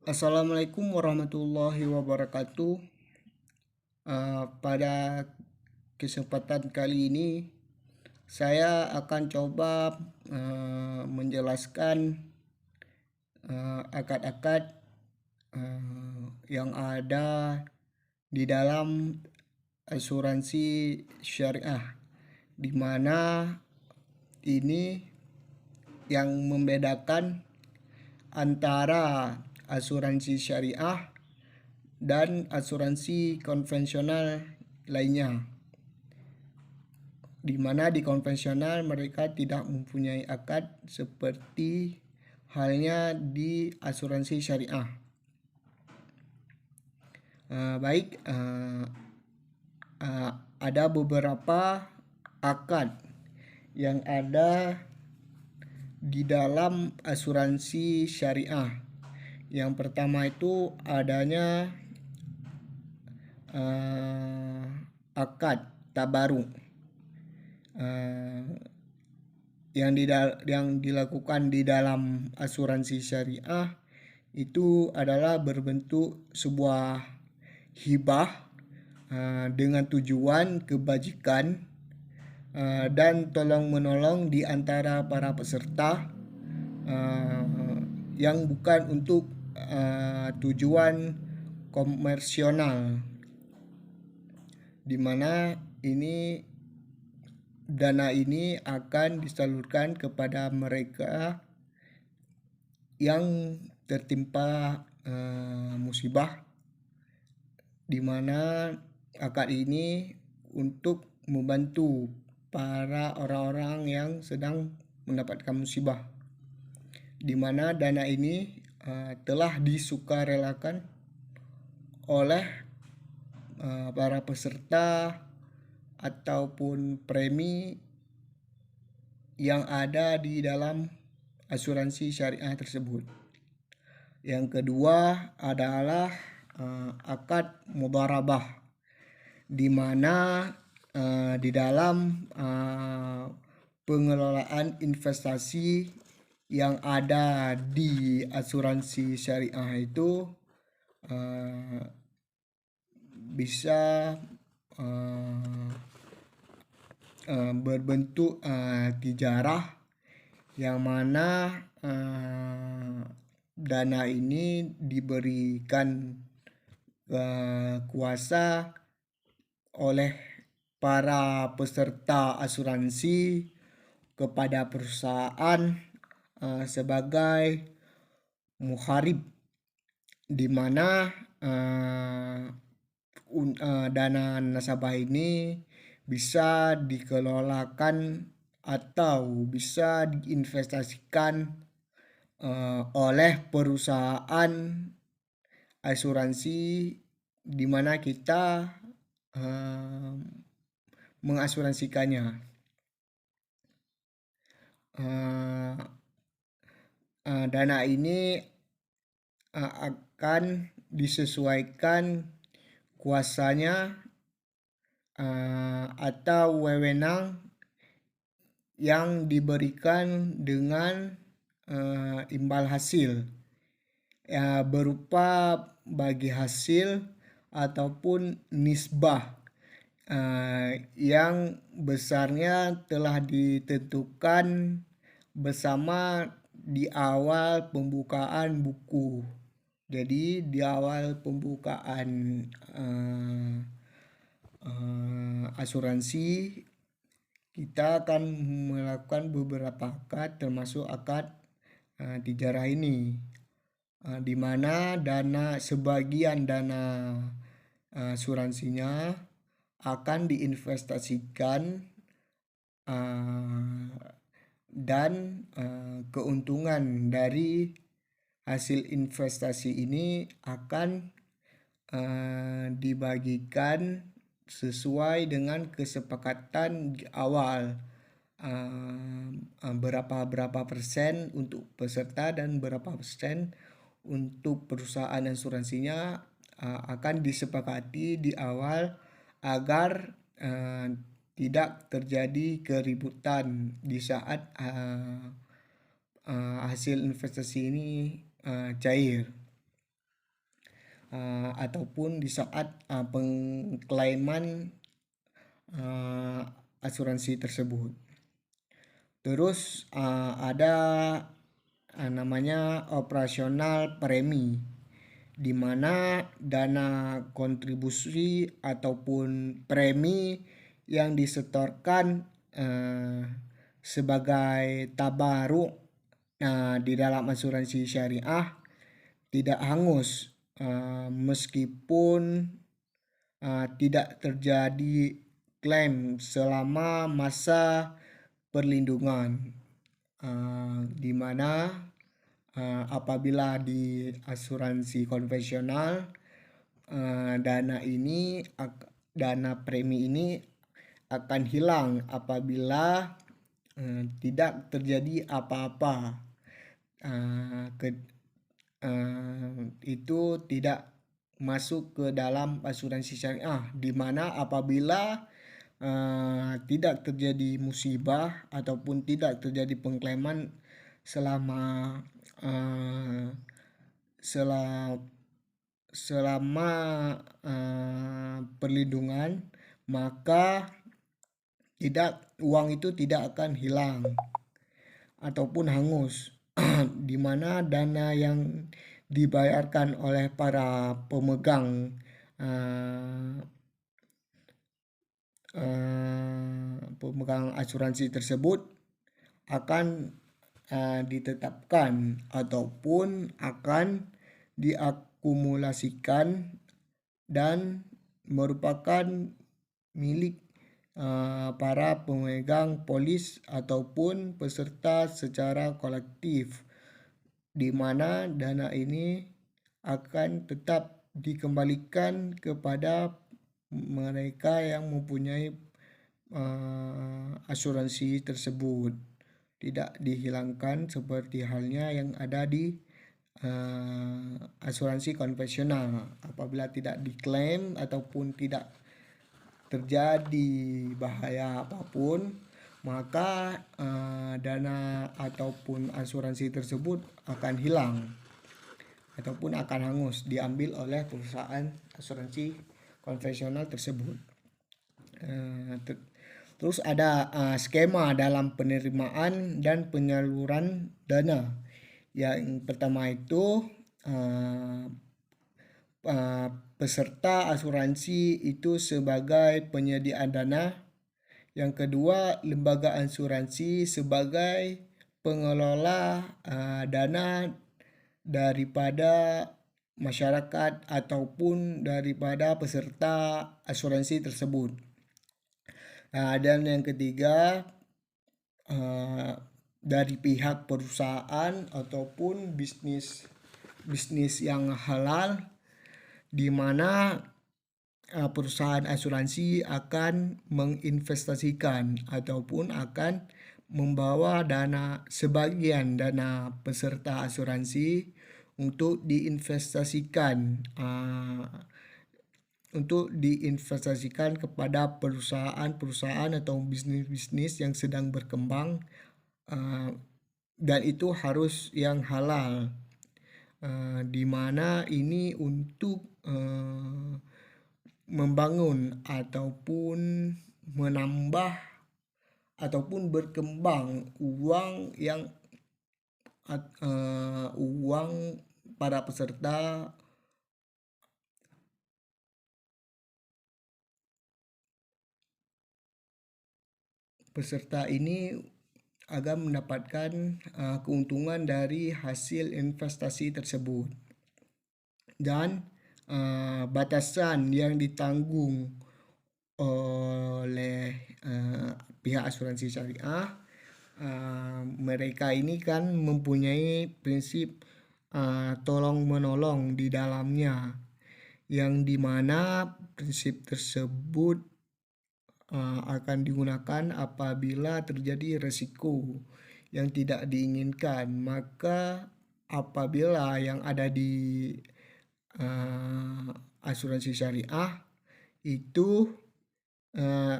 Assalamualaikum warahmatullahi wabarakatuh. Pada kesempatan kali ini, saya akan coba menjelaskan akad-akad yang ada di dalam asuransi syariah, di mana ini yang membedakan antara asuransi syariah dan asuransi konvensional lainnya, di mana di konvensional mereka tidak mempunyai akad seperti halnya di asuransi syariah. Baik, ada beberapa akad yang ada di dalam asuransi syariah. Yang pertama itu adanya akad tabaruk yang dilakukan di dalam asuransi syariah itu adalah berbentuk sebuah hibah dengan tujuan kebajikan dan tolong menolong di antara para peserta yang bukan untuk tujuan komersional, di mana dana ini akan disalurkan kepada mereka yang tertimpa musibah, di mana akad ini untuk membantu para orang-orang yang sedang mendapatkan musibah, di mana dana ini telah disukarelakan oleh para peserta ataupun premi yang ada di dalam asuransi syariah tersebut. Yang kedua adalah akad mudharabah, di mana di dalam pengelolaan investasi yang ada di asuransi syariah itu bisa berbentuk tijarah, yang mana dana ini diberikan kuasa oleh para peserta asuransi kepada perusahaan sebagai muharib, di mana dana nasabah ini bisa dikelolakan atau bisa diinvestasikan oleh perusahaan asuransi, di mana kita mengasuransikannya. Dana ini akan disesuaikan kuasanya atau wewenang yang diberikan dengan imbal hasil berupa bagi hasil ataupun nisbah yang besarnya telah ditentukan bersama di awal pembukaan buku. Jadi di awal pembukaan asuransi, kita akan melakukan beberapa akad, termasuk akad tijarah ini, di mana sebagian dana asuransinya akan diinvestasikan dan keuntungan dari hasil investasi ini akan dibagikan sesuai dengan kesepakatan di awal, berapa persen untuk peserta dan berapa persen untuk perusahaan asuransinya akan disepakati di awal agar tidak terjadi keributan di saat hasil investasi ini cair. ataupun di saat pengklaiman asuransi tersebut. Terus ada namanya operasional premi, di mana dana kontribusi ataupun premi yang disetorkan sebagai tabaruk di dalam asuransi syariah tidak hangus meskipun tidak terjadi klaim selama masa perlindungan, di mana apabila di asuransi konvensional dana premi ini akan hilang apabila tidak terjadi apa-apa. Itu tidak masuk ke dalam asuransi syariah, di mana apabila tidak terjadi musibah ataupun tidak terjadi pengklaiman selama perlindungan, maka uang itu tidak akan hilang ataupun hangus, di mana dana yang dibayarkan oleh para pemegang asuransi tersebut akan ditetapkan ataupun akan diakumulasikan dan merupakan milik para pemegang polis ataupun peserta secara kolektif, di mana dana ini akan tetap dikembalikan kepada mereka yang mempunyai asuransi tersebut, tidak dihilangkan seperti halnya yang ada di asuransi konvensional. Apabila tidak diklaim ataupun tidak terjadi bahaya apapun, maka dana ataupun asuransi tersebut akan hilang ataupun akan hangus, diambil oleh perusahaan asuransi konvensional tersebut. Terus ada skema dalam penerimaan dan penyaluran dana. Yang pertama itu peserta asuransi itu sebagai penyedia dana. Yang kedua, lembaga asuransi sebagai pengelola dana daripada masyarakat ataupun daripada peserta asuransi tersebut. Dan yang ketiga, dari pihak perusahaan ataupun bisnis yang halal, di mana perusahaan asuransi akan menginvestasikan ataupun akan membawa sebagian dana peserta asuransi untuk diinvestasikan kepada perusahaan atau bisnis yang sedang berkembang, dan itu harus yang halal, di mana ini untuk membangun ataupun menambah ataupun berkembang uang para peserta ini agar mendapatkan keuntungan dari hasil investasi tersebut. Dan batasan yang ditanggung oleh pihak asuransi syariah, mereka ini kan mempunyai prinsip tolong menolong di dalamnya, yang dimana prinsip tersebut akan digunakan apabila terjadi resiko yang tidak diinginkan. Maka apabila yang ada di asuransi syariah itu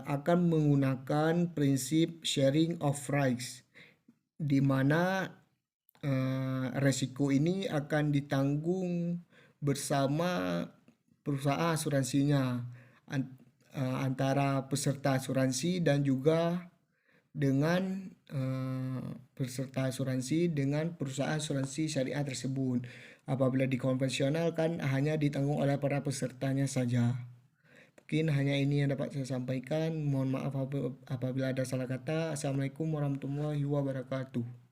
akan menggunakan prinsip sharing of rights, di mana resiko ini akan ditanggung bersama perusahaan asuransinya, antara peserta asuransi dan juga dengan peserta asuransi dengan perusahaan asuransi syariah tersebut. Apabila di konvensional kan hanya ditanggung oleh para pesertanya saja. Mungkin hanya ini yang dapat saya sampaikan. Mohon maaf apabila ada salah kata. Assalamualaikum warahmatullahi wabarakatuh.